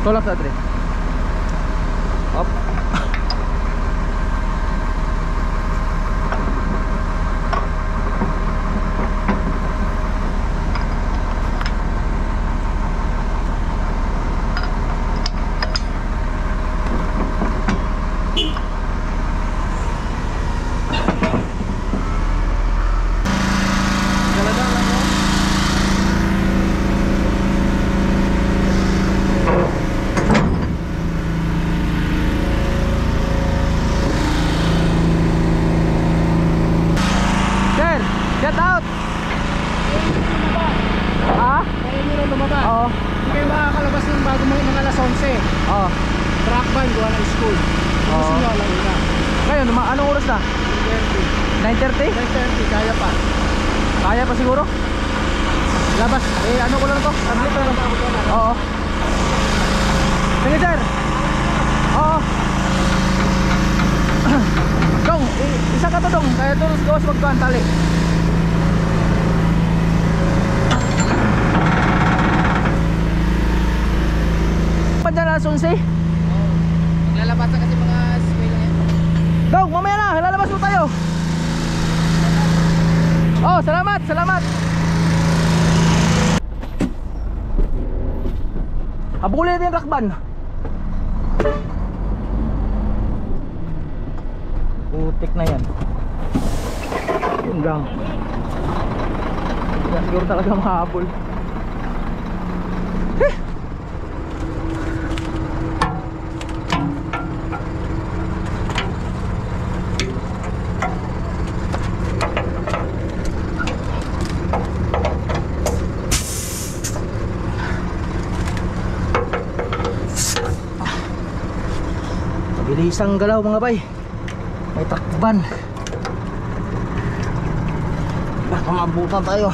Tulak sa tre. Up. Get out! Ha? Kaya nyo rin lumaba. Oo. Hindi kayo makakalabas ng bago mga alas 11. Oo. Track ban, gawa ng school. Gusto nyo, alam na. Ngayon, anong oras na? 9:30. 9:30? 9:30, kaya pa. Kaya pa siguro? Labas. Ano ko lang to? Tablet ko lang. Oo. Sige sir. Oo. Dong, isa ka to dong. Kaya tulog gawas magkantali. Pandyan alas 11? Maglalabas kasi mga sway lang yan. Dong, mamaya na. Lalabas mo tayo. Oh, salamat, salamat. Habulin din rakban. Putik na yan. Yun lang. Hindi siguro talaga mahabol. Bilisang galaw mga bay. May takban. Baka maabutan tayo.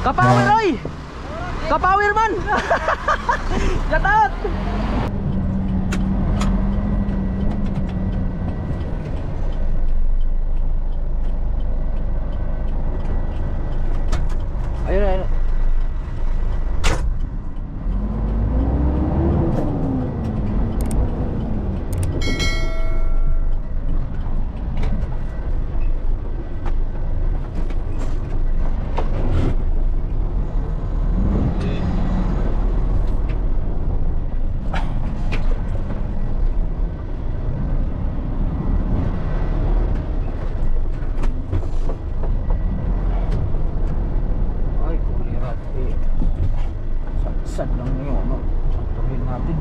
Kapawir oy! Kapawir man! Get out! Ayun, ayun. Sad lang yun, no? Saktuhin natin.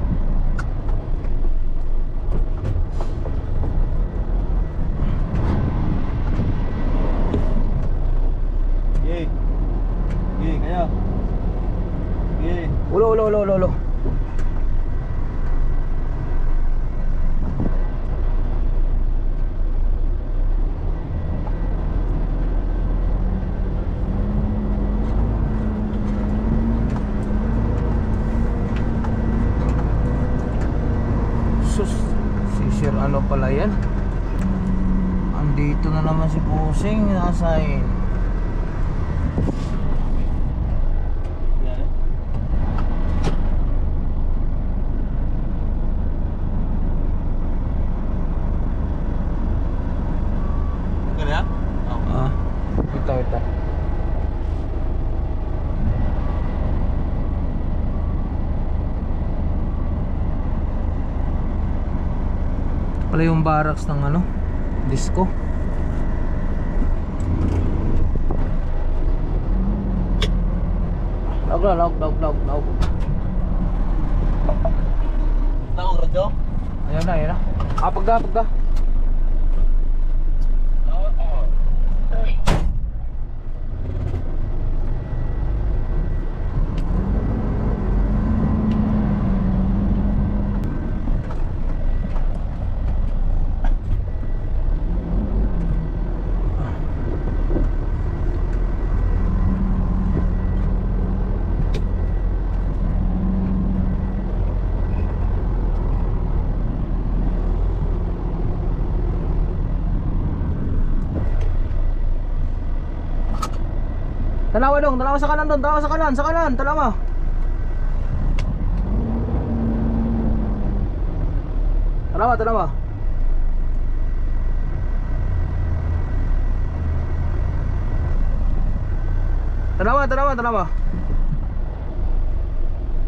Yay. Yay, kaya. Yay. Ulo, ulo, ulo, ulo, ulo. Sisir ano pala yan? Andito na naman si Pusing. Nasain. Kaya? Ah, ito. Pala yung barracks ng ano, disco. Laog. Taong radyo? Ayan na. Pagda. Tanawa dong, tanawa sa kanan doon, tanawa sa kanan, tanawa. Tanawa. Tanawa.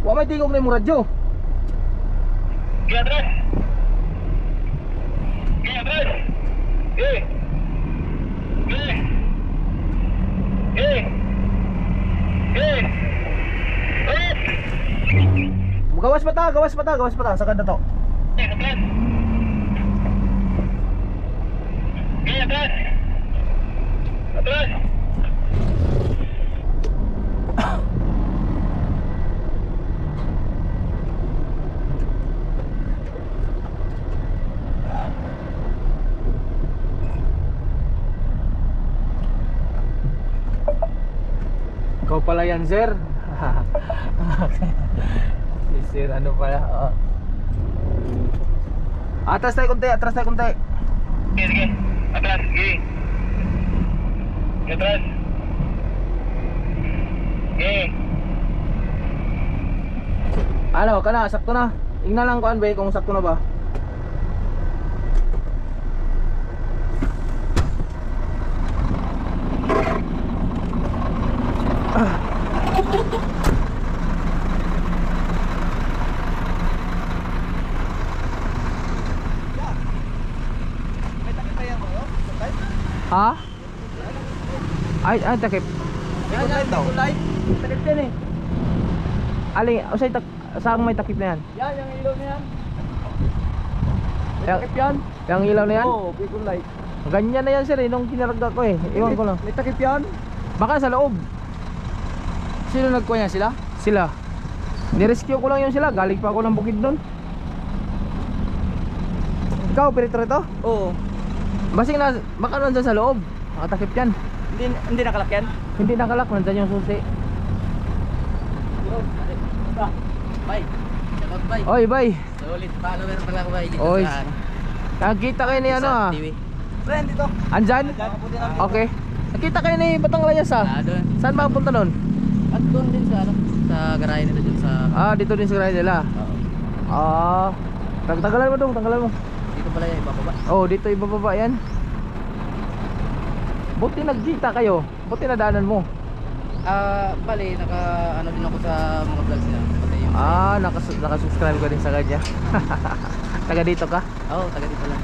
Wa may tingog na yung radyo. Kaya atrás. Gawas pa ta, sa kada to. Atrás. Ikaw pala yan, sir. Si sir, ano pala? Atras tayo konti. Sige. Atrás, sige. Atrás. Sige. Ano, kana, sakto na. Ingnan lang ko ba kung sakto na ba. Ha? Ay, takip. Yan daw. Takip yan eh. Aling, usay saan may takip na yan? Yan, yung ilaw na yan. May Yang- takip yan. Yung ilaw na yan? Oo, Bicol Light. Ganyan na yan sir eh, nung kinarga ko eh. Iwan ko lang. May takip yan. Baka sa loob. Sino nagkuha niya sila? Sila. Nirescue ko lang yung sila, galing pa ako ng bukid doon. Ikaw, operator ito? Oo. Basing na, baka nandyan sa loob. Nakatakip yan. Hindi nakalak yan? Hindi nakalak, nandyan yung susi. Bye. Shoutout bye. Oy, bye. Solid follower pala ko bye. Oy. Nakita kayo ni ano ah. Friend dito. Andyan? Okay. Nakita kayo ni Batang Layas ah. doon. Saan ba punta doon? At doon din sa ano, sa garahe nila dyan sa Dito din sa garahe nila. Tanggalan mo dong, tanggalan mo. dito pala yan ibababa. Oh, dito ibababa yan. Buti nagkita kayo. Buti nadaanan mo. Bali naka ano din ako sa mga vlogs niya. Pati yung Nakasubscribe ko din sa kanya. Taga dito ka? Oo, taga dito lang.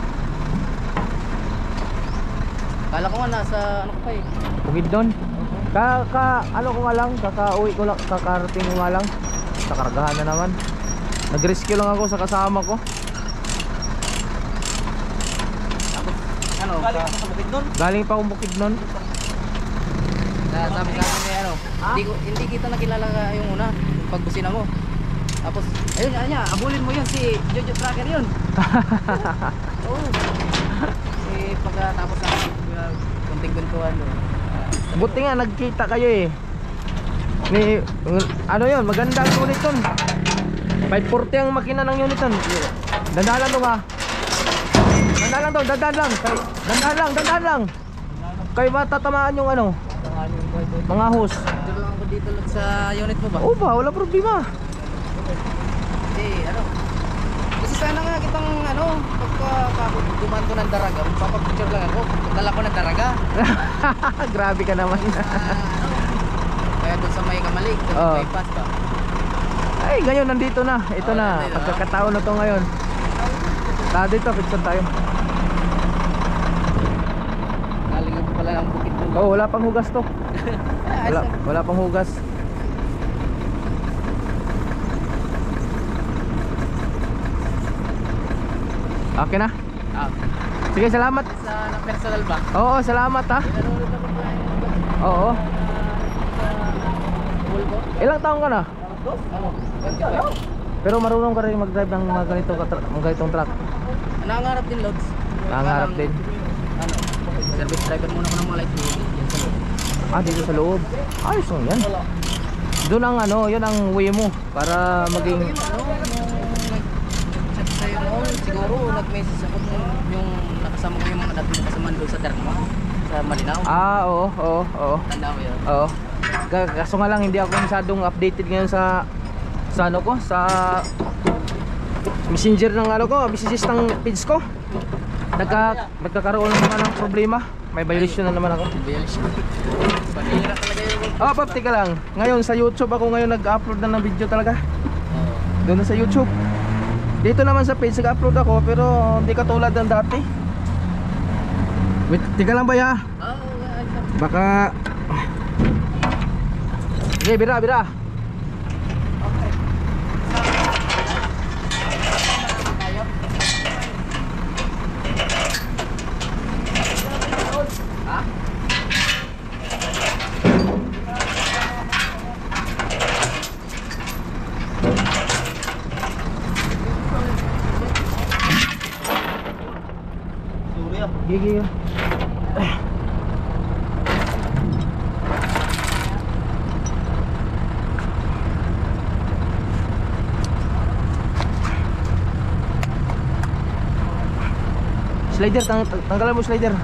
Kala ko nga nasa ano ka pa eh. Bukid doon. Ano ko nga lang, kakauwi ko lang, kakarating ko nga lang. Sa karagahan na naman. Nag-rescue lang ako sa kasama ko. Tapos ano, Galing ako sa bukid nun. Galing pa akong bukid noon. sabi sa akin ano, hindi kita nakilala yung una, yung pagbusina mo. Tapos, ayun niya, abulin mo yun si Jojo Tracker yun. Oo. Pagkatapos ng kunting kwentuhan doon. Buti nga nagkita kayo eh. Ano yun, maganda ang unit yun. 540 ang makina ng unit yun. Dandahan lang to ha. Dandahan lang. Kayo ba tatamaan yung ano? Mga hose. Tulungan ako dito lang sa unit mo ba? Oo ba, wala problema. Ano? Kasi sana nga kitang ano, pagka dumaan ko ng daraga, magpapapicture lang ako. Dala ko ng daraga. Grabe ka naman. Kaya doon sa may kamalik, sa Oo. may bypass ba? Ay, ngayon nandito na. Ito na, nandito, pagkakataon na to ngayon. Dito, picture tayo. Galing ko pala ang bukid doon. Oh, wala pang hugas to. Wala pang hugas. Okay na? Sige, salamat. Sa personal ba? Oo, salamat ha. Nanonood ako pa yung Oo. pool ko. Ilang taon ka na? Ano? Pero marunong ka rin mag-drive ng mga ganitong truck. Nangangarap din loads. Nangangarap din. Ano? Service driver muna ko ng mga light duty. Yan sa loob. Dito sa loob. Ayos lang yan. Doon ang ano, yun ang way mo para maging Chat sa'yo noon, siguro nag-message ako yung nakasama ko yung mga dati mo kasama doon sa Darma sa Malinaw. oo. Tanda mo yun? Oo. Kaso nga lang hindi ako masyadong updated ngayon sa ano ko, sa messenger ng ano ko, business ng page ko. Nagkakaroon na naman ng problema. May violation na naman ako. Panira talaga yung Ah, pap, tika lang. Ngayon sa YouTube ako ngayon nag-upload na ng video talaga. Doon na sa YouTube. Dito naman sa page nag-upload ako pero hindi katulad ng dati. Wait, tika lang ba ya? Baka okay, bira. Surya. Gigi. Slider, tanggalan mo slider.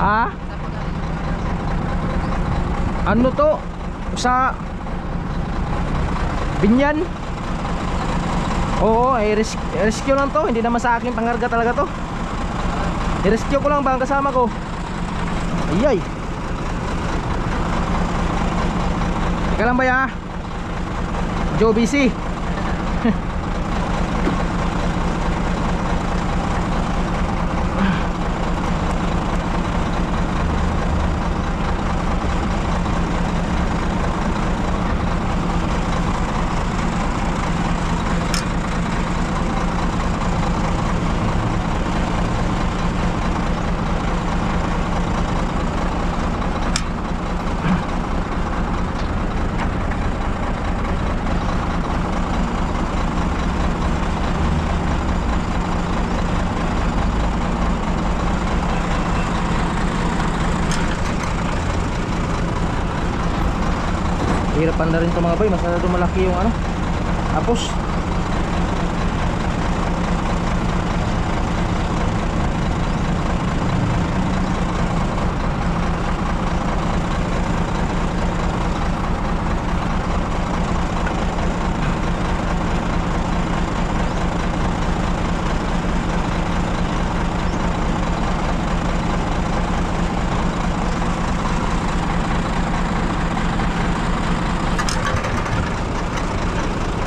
Ah? Ano to? Sa Binyan? Oo, rescue lang to. Hindi naman sa akin pangarga talaga to. I-rescue ko lang ba ang kasama ko? Ayay. Ika lang ba ya? Joe busy. Hirapan na rin ito mga boy, masyado malaki yung ano, tapos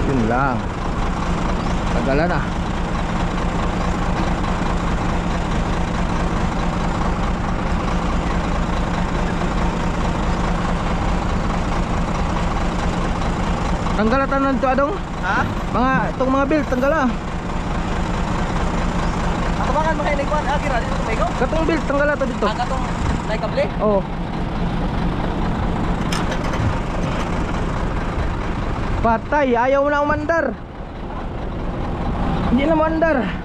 yun lang, tagalan na. Tanggalatan na ito adong? Ha? Itong mga belt, tanggala. Ako ba kan makinig ko? Gira dito may ko. Katong belt, tanggala dito. Katong nay kable. Oo. Patay, ayaw na umandar. Hindi na umandar.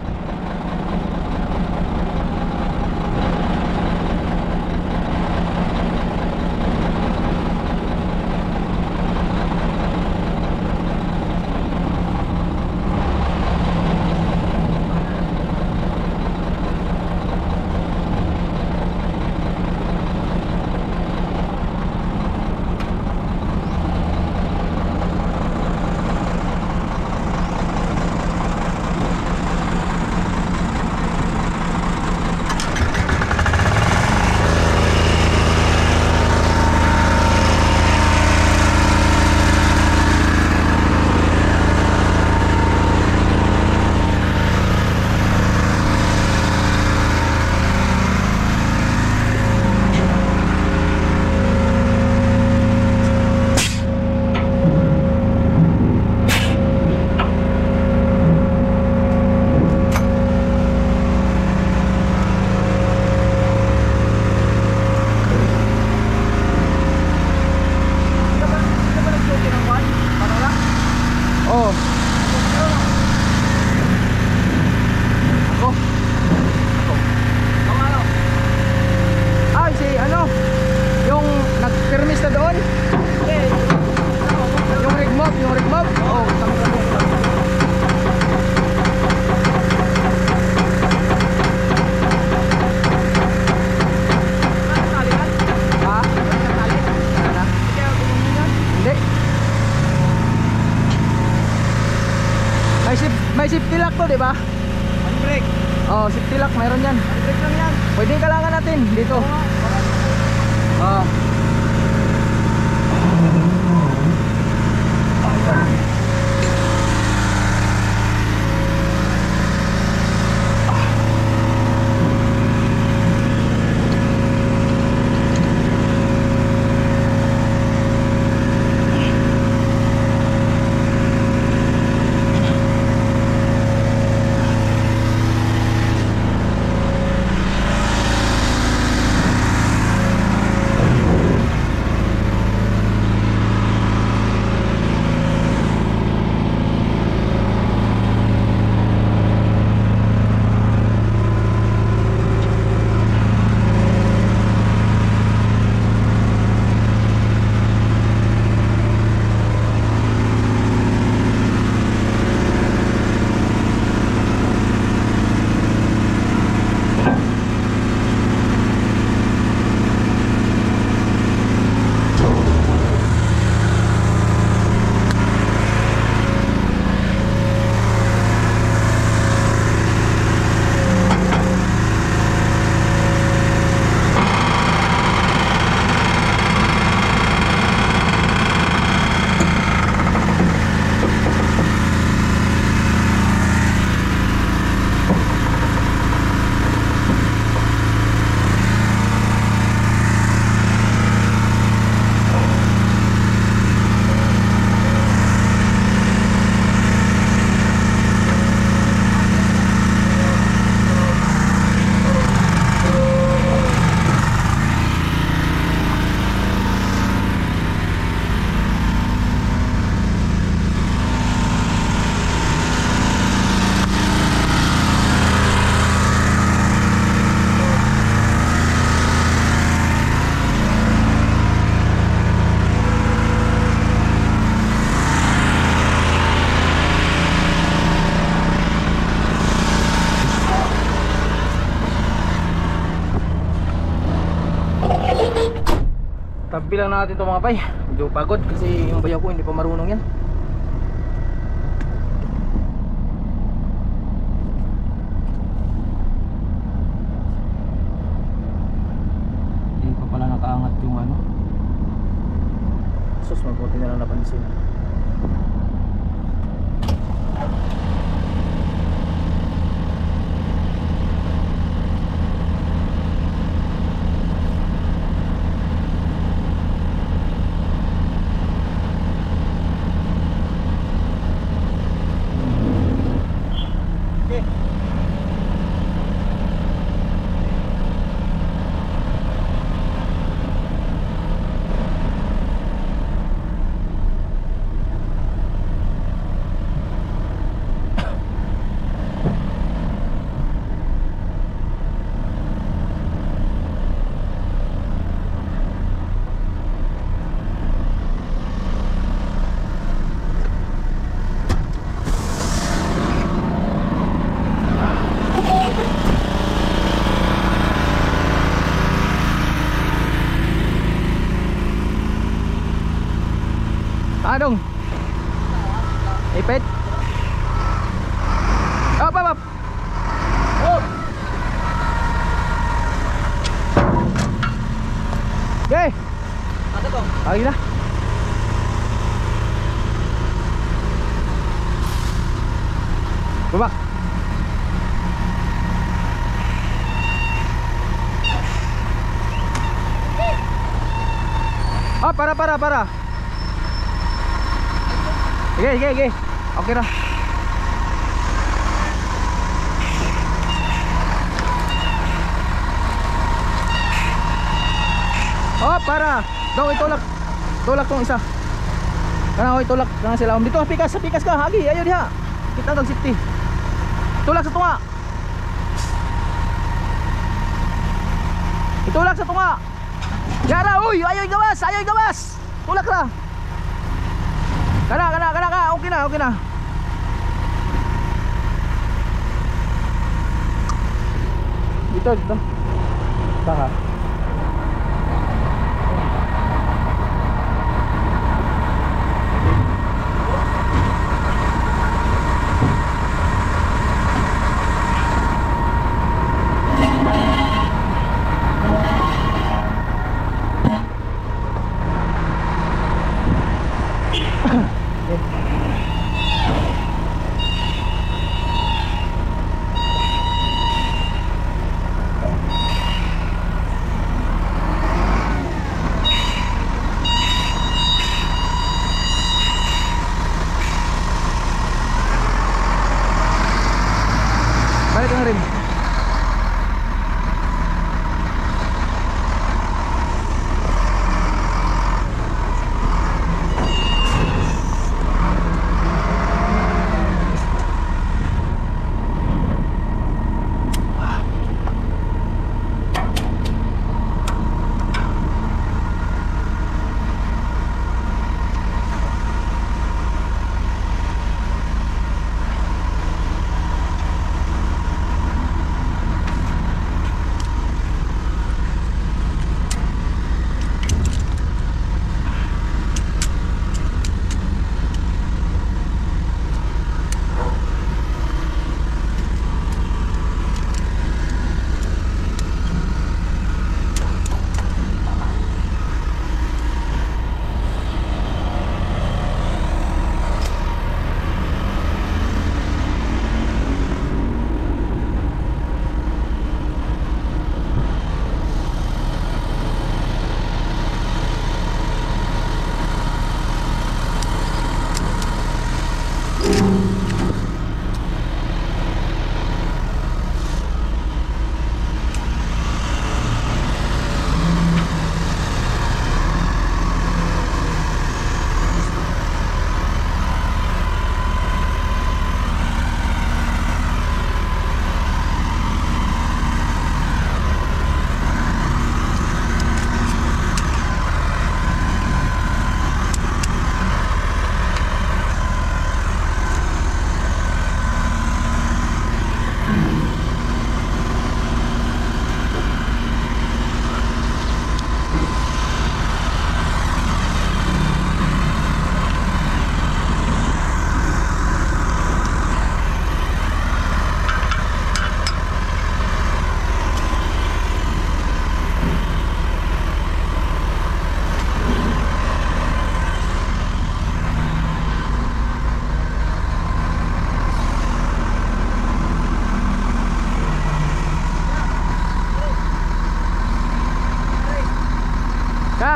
May safety lock to, di ba? Handbrake. Oh, safety lock, mayroon yan. Handbrake lang yan. Pwede kailangan natin dito. Ah. Tabi lang natin ito mga pay. Medyo pagod kasi yung bayaw ko hindi pa marunong yan. Hindi pa pala nakaangat yung ano. Sus, mabuti na lang napansin. Anong? Ipit? Up, up, up! Up! Okay! Ano to? Lagi na! Baba! Ah, para! Sige. Okay na. Oh, para. Daw itulak. Tulak tong isa. Kana itulak kana sila. Dito pikas ka. Hagi, ayo diha. Kita dag safety. Tulak sa tunga. Itulak sa tunga. Yara, uy, ayo gawas. Tulak ra. Kana. Okay na. Dito. Saka.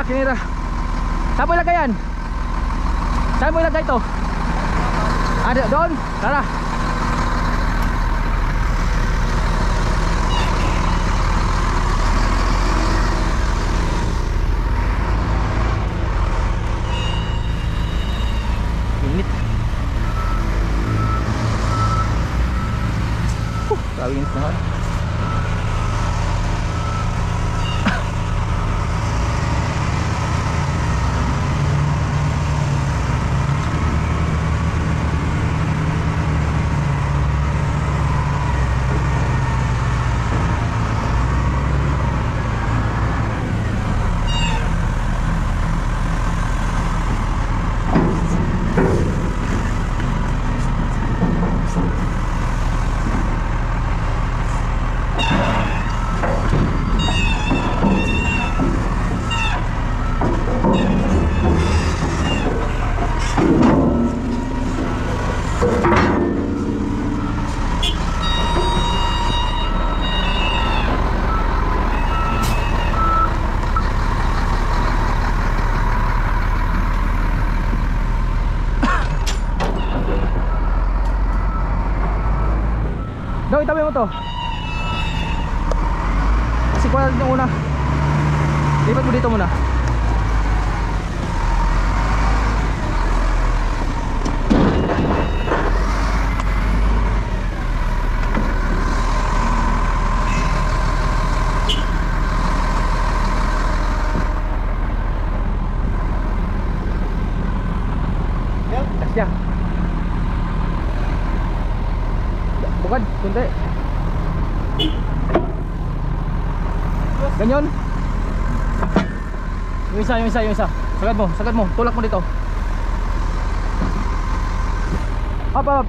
kinira. Saan mo ilagay yan? Saan mo ilagay ito? Doon? Tara. Init. Grabe init naman. No, itabi mo to. Kasi kuha natin yung una. Lipat mo dito muna. Kasya. Bukad, kunti. Ganyan. Yung isa. Sagad mo, tulak mo dito.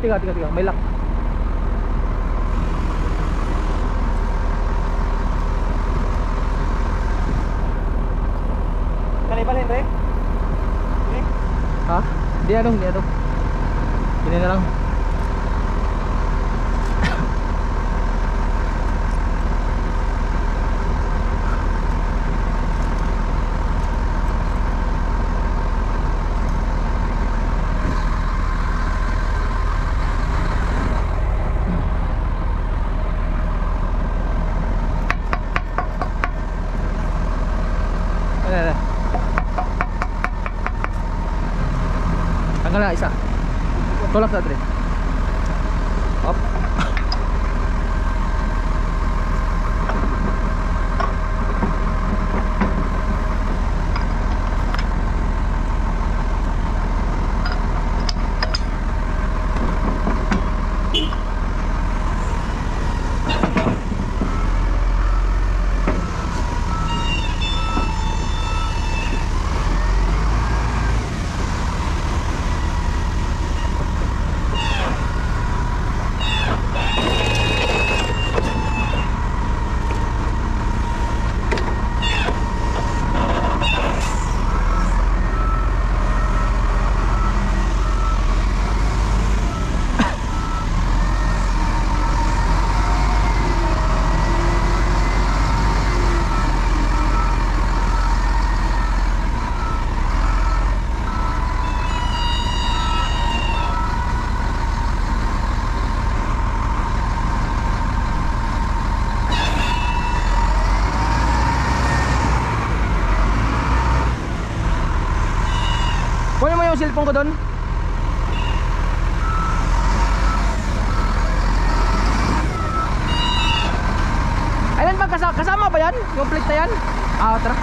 Tiga, may lock. Kalibalin, Re? Ha? Di ano. Gini na lang. Tanggal na isa. Tulak na dre. Up. Kunin mo yung cellphone ko doon. Ayun ba kasama ba yan? Yung plate na yan? Tara.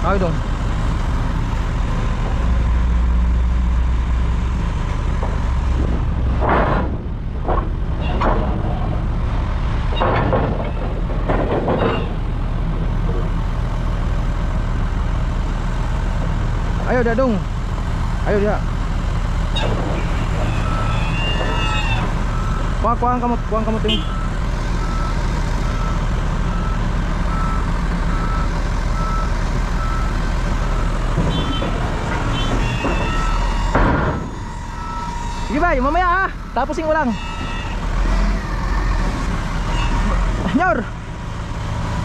Okay dong. Ayo dadung. Ayo dia. Kuang kamu ting. Sige bay, mamaya ha. Tapusin ko lang. Nyor.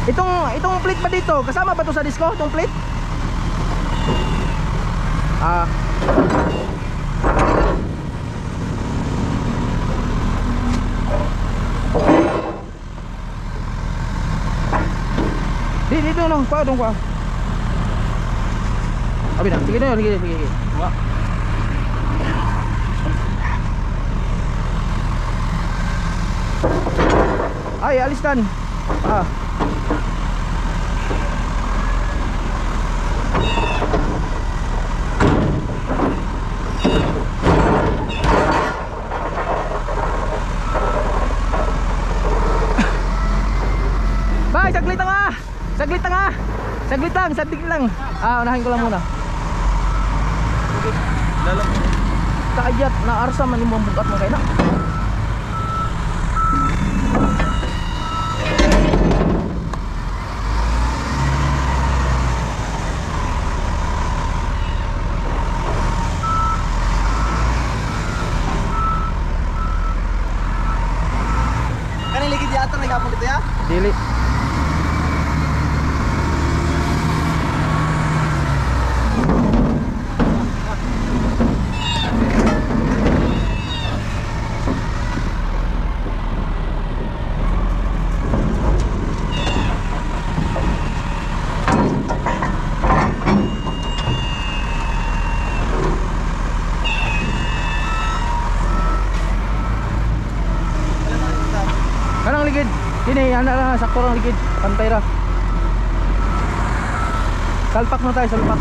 Itong plate ba dito? Kasama ba to sa disco? Itong plate? Ah. Dito no, pa dong pa. Abi na, sige na, sige. Wa. Ay, alistan. Ah. Bay, saglit lang ah. Saglit lang. Ah, unahin ko lang muna. Dalam. Kaayat na arsa man imong bukat mo kay na. Kanang ligid yata nagapon dito ya? Dili. Kanang ligid. Kini ana lang sakto lang ligid. Pantay ra. Salpak mo tayo, salpak.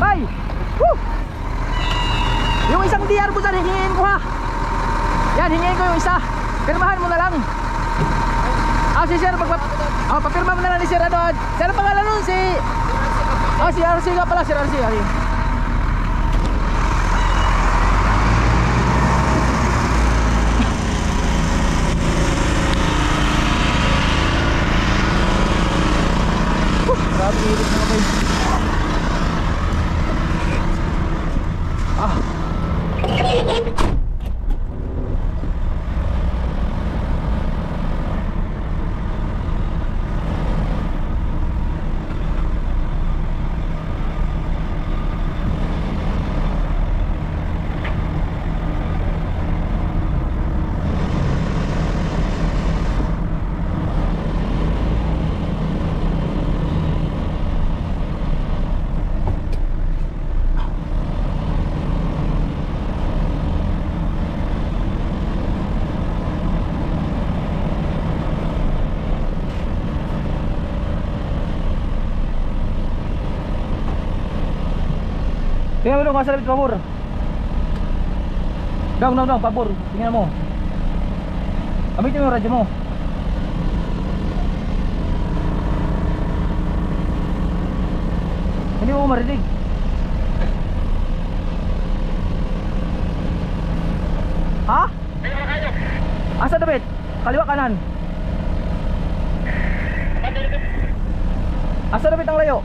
Bay! Woo! Yung isang DR ko dyan, hingin ko ha. Yan, hingin ko yung isa. Pirmahan mo na lang. Ah, si Sir, papirma mo na lang ni Sir Adon. Sir, pangalan nun si... Ah, si RC nga pala, Sir RC. Grabe hilit na kayo. Ah. Tingnan mo dong, masalabit pabor. Dong, pabor. Tingnan mo. Gamitin mo yung radyo mo. Hindi mo marinig. Ha? Asa David? Kaliwa kanan. Asa David ang layo?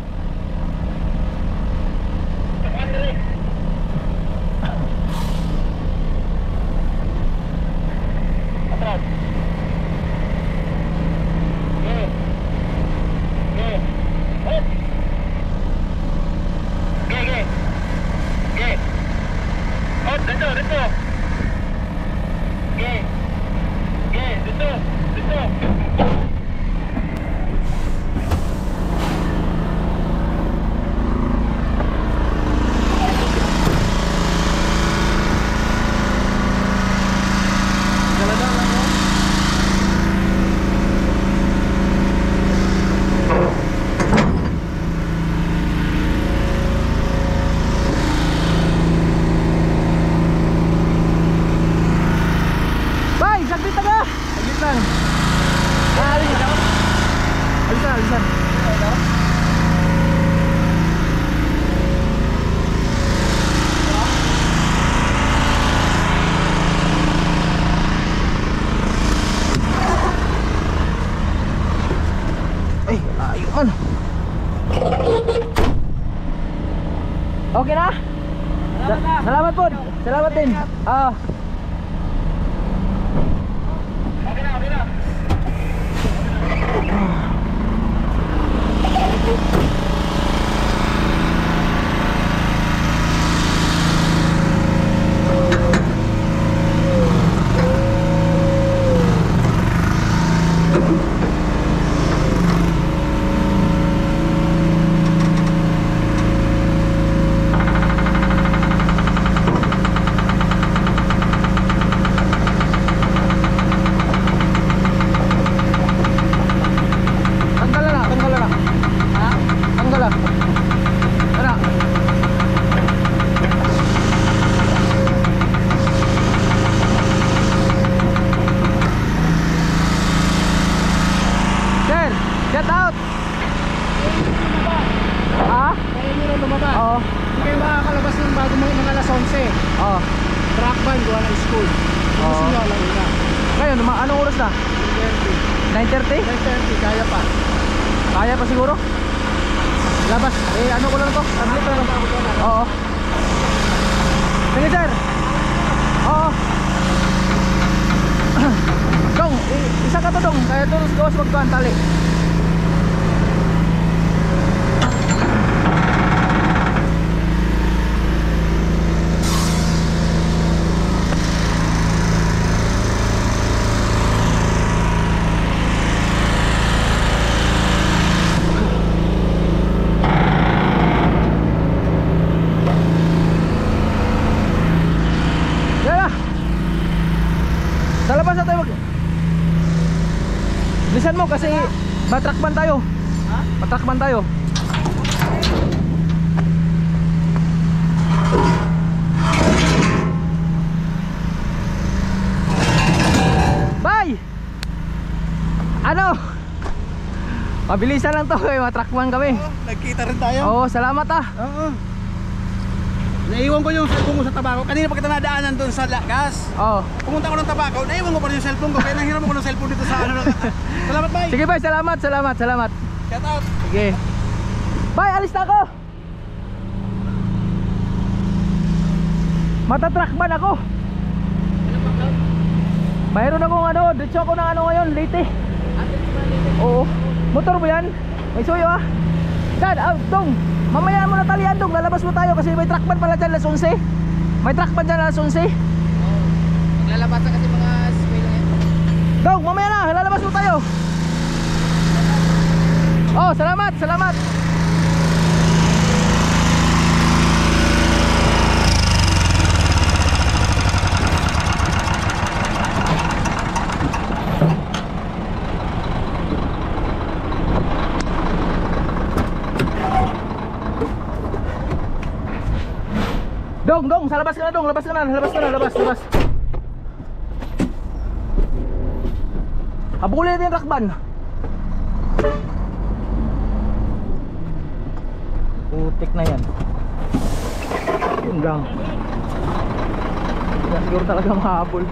Alisan, alisan. Ayun. Okay na? Salamat po. Salamat din. Okay na, okay na. Get out! Ha? Kaya nyo na lumabas. Oo. Hindi kayo makakalabas ng bago mga alas 11. Oo. Track ban, gawa ng school. Gusto nyo, alam na. Ngayon, anong oras na? 9:30? 9:30, kaya pa. Kaya pa siguro? Labas. Ano ko lang to? Submit lang. Oo. Sige sir. Oo. Dong, isa ka to dong. Kaya to gawas magkuhan tali. Sa labas na tayo bilisan mo kasi matrakban tayo. Ha? Matrakban tayo. Bye! Ano? Mabilisan lang to eh, matrakban kami. Nagkita rin tayo. Oo, salamat ah. Oo. Naiwan ko yung cellphone ko sa tabako. Kanina pa kita nadaanan doon sa gas. Oo. Pumunta ko ng tabako, naiwan ko pa rin yung cellphone ko. Kaya nanghiram ako ng cellphone dito sa ano. Salamat, bye. Sige bye, salamat. Shout out. Sige. Bye, alis na ako. Matatrakban ako. Mayroon akong ano, dito ako ng ano ngayon, Leyte. Oo. Motor mo yan? May suyo ah. Dad, Dong, mamaya mo na talian Dong, lalabas mo tayo kasi may trackban pala dyan alas 11. May trackban dyan alas 11. Maglalabas na kasi mga spoil ngayon. Dong, mamaya na, lalabas mo tayo. Oh, salamat. Dong, sa labas ka na Dong, labas. Habulin din rakban. Putik na yan. Yun lang. Siguro talaga mahabol.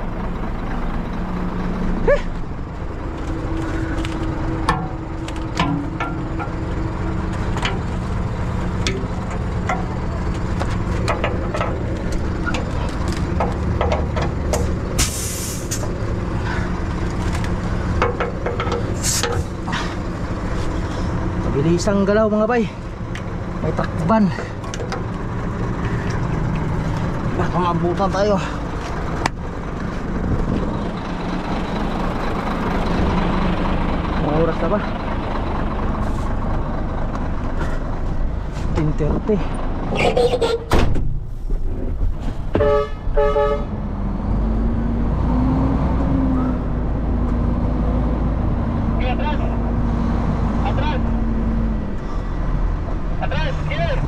Isang galaw mga bay. May takban. Baka maabutan tayo. Mga oras na ba? 10:30. Atrás, here.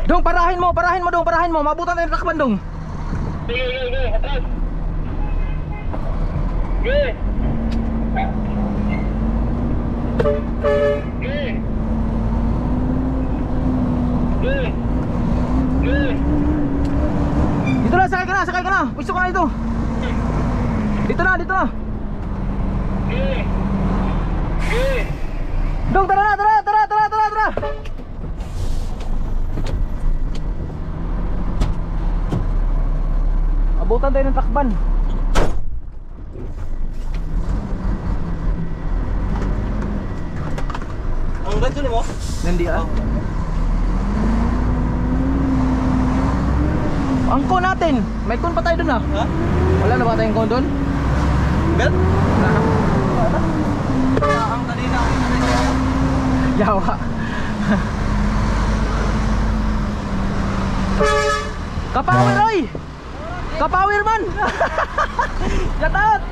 Dong, parahin mo dong, parahin mo. Mabutan tayo ng takban dong. Sige, atras. Sige. Sige. Sige. Sige. Dito na, sakay ka na. Pwesto ka na dito. Dito na. Sige. Sige. Dong, tara. Abutan tayo ng takban. Ang radyo mo? Nandi ah. Ang kon natin. May kon pa tayo dun ah. Ha? Wala na ba tayong kon dun? Bel? Wala na. Ang kanina. Yawa. Kapawir oy! Kapawir man! Shout out!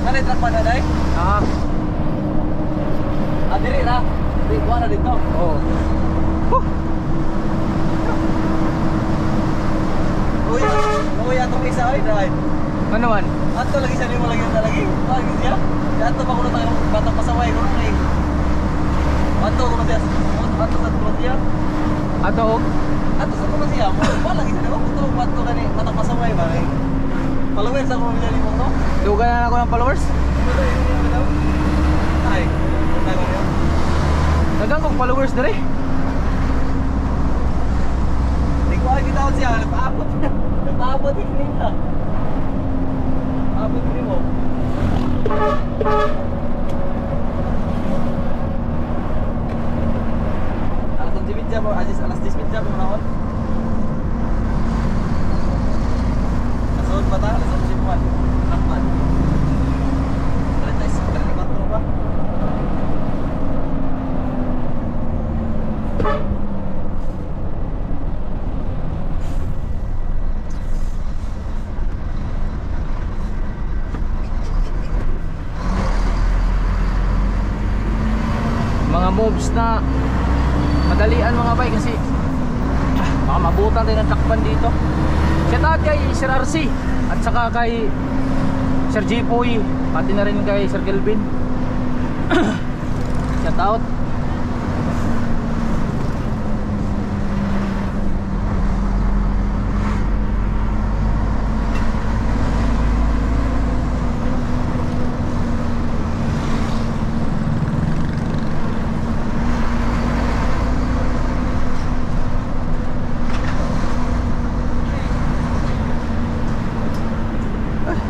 Ano yung truck pa na, day? Ah, Diri na. Dito na dito. oo. Uy, atong isa ay dai. Ano man? Ato lagi sa mo lagi lagi. Lagi siya. Ato pa kuno tayo batang pasaway ko ni. Ato ko siya. Ato sa kuno siya. Ato og? Ato sa kuno siya. Wala lagi sa mo. Ato bato kani batang pasaway ba. Followers ako mo dili mo no. Dugan na ako ng followers. Ay. Tayo niyo. Dagang kong followers dere. Di ko ay kita siya. Napaabot. Napaabot din nila. Abot din mo. Alas 11 jam, alas 10 jam mo naon. Nasod ba ta? Alas 11 man. Nakman. Alas 4 ba? Mga moves na madalian mga bay kasi baka mabutan tayo ng takban dito. Shout out kay Sir RC at saka kay Sir Jipoy, pati na rin kay Sir Kelvin. Shout out.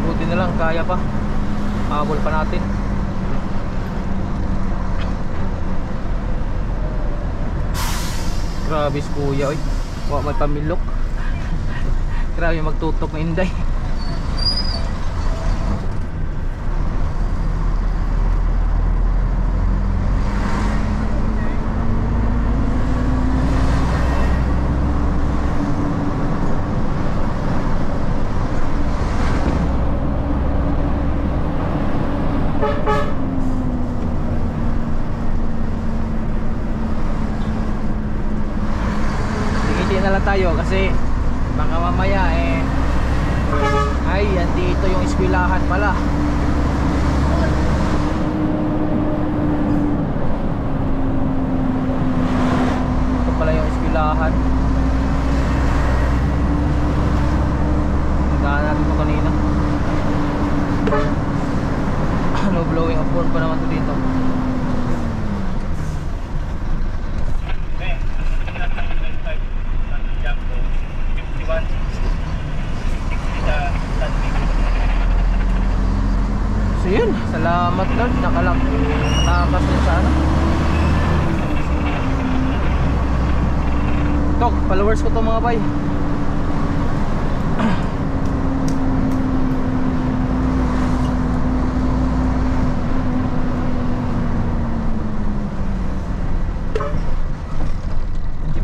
Buti na lang kaya pa. Habol pa natin. Grabe si kuya oy. Wa may pamilok. Grabe magtutok ng Inday. Tingiti na lang tayo kasi baka mamaya ay andito yung eskwelahan pala. Ito pala yung eskwelahan. Nagdaan natin ito kanina. No blowing of horn pa naman ito dito. So yun, salamat Lord, nakakas din sa ano. Tok, followers ko to mga bay.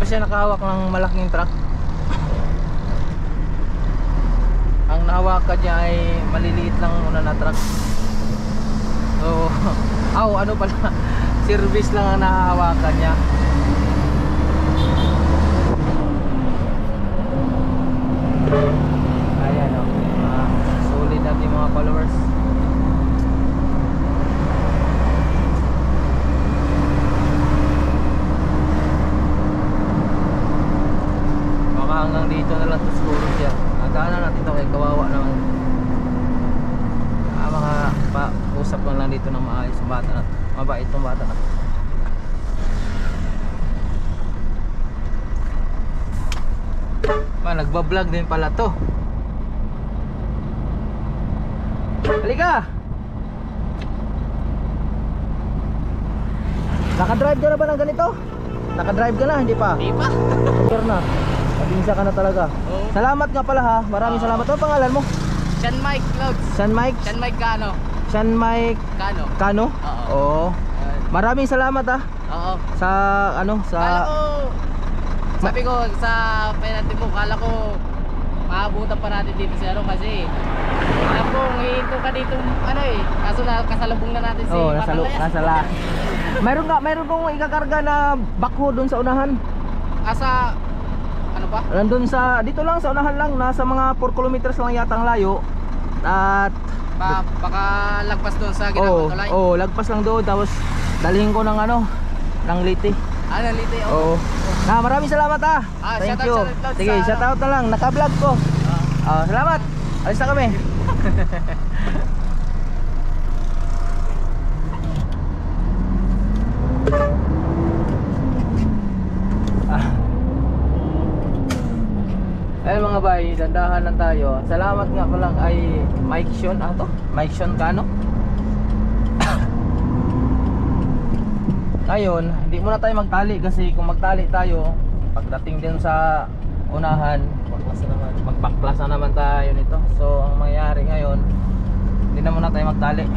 siya nakahawak ng malaking truck. Ang nahawakan niya ay maliliit lang una na truck. So, ano pala, service lang ang nahahawakan niya. Ayan o, solid natin mga followers. Baka hanggang dito na lang to siguro siya. Daanan natin ito kay kawawa naman. Mga usap lang dito ng maayos sa bata na. Mabait itong bata na. Nagbablog din pala to. Halika! Nakadrive ka na ba ng ganito? Nakadrive ka na, hindi pa? Di ba? Sure na. Nabinsa ka na talaga. Oo. Salamat nga pala ha. Maraming salamat. Ano pangalan mo? Sean Mike Clouds. San Mike? Sean Mike Kano. San Mike Kano. Kano? Oo. Oo. Maraming salamat ha. Oo. Sa ano, Kala sa ko, sabi ko sa penalty mo, kala ko maabutan pa natin dito si ano kasi alam ko hihinto ka dito ano eh, kaso kasalubong na natin si Patalaya. nasala. Mayroon kong ikakarga na bakho doon sa unahan. Asa ano ba? Nandun sa dito lang sa unahan lang, nasa mga 4 kilometers lang yata ang layo. At Baka lagpas doon sa Ginapatulay. lagpas lang doon tapos dalhin ko ng ano, ng Liti. Liti. Oo. Maraming salamat ha. Thank shoutout, you. shoutout Sige, sa shout out na lang. Naka-vlog ko. Salamat. Alis na kami. Ayun mga bay, dandahan lang tayo. Salamat nga pala ay Mike Sean, Mike Sean Kano. Ngayon, hindi muna tayo magtali kasi kung magtali tayo, pagdating din sa unahan, magbaklasa naman tayo nito. So, ang mangyayari ngayon, hindi na muna tayo magtali.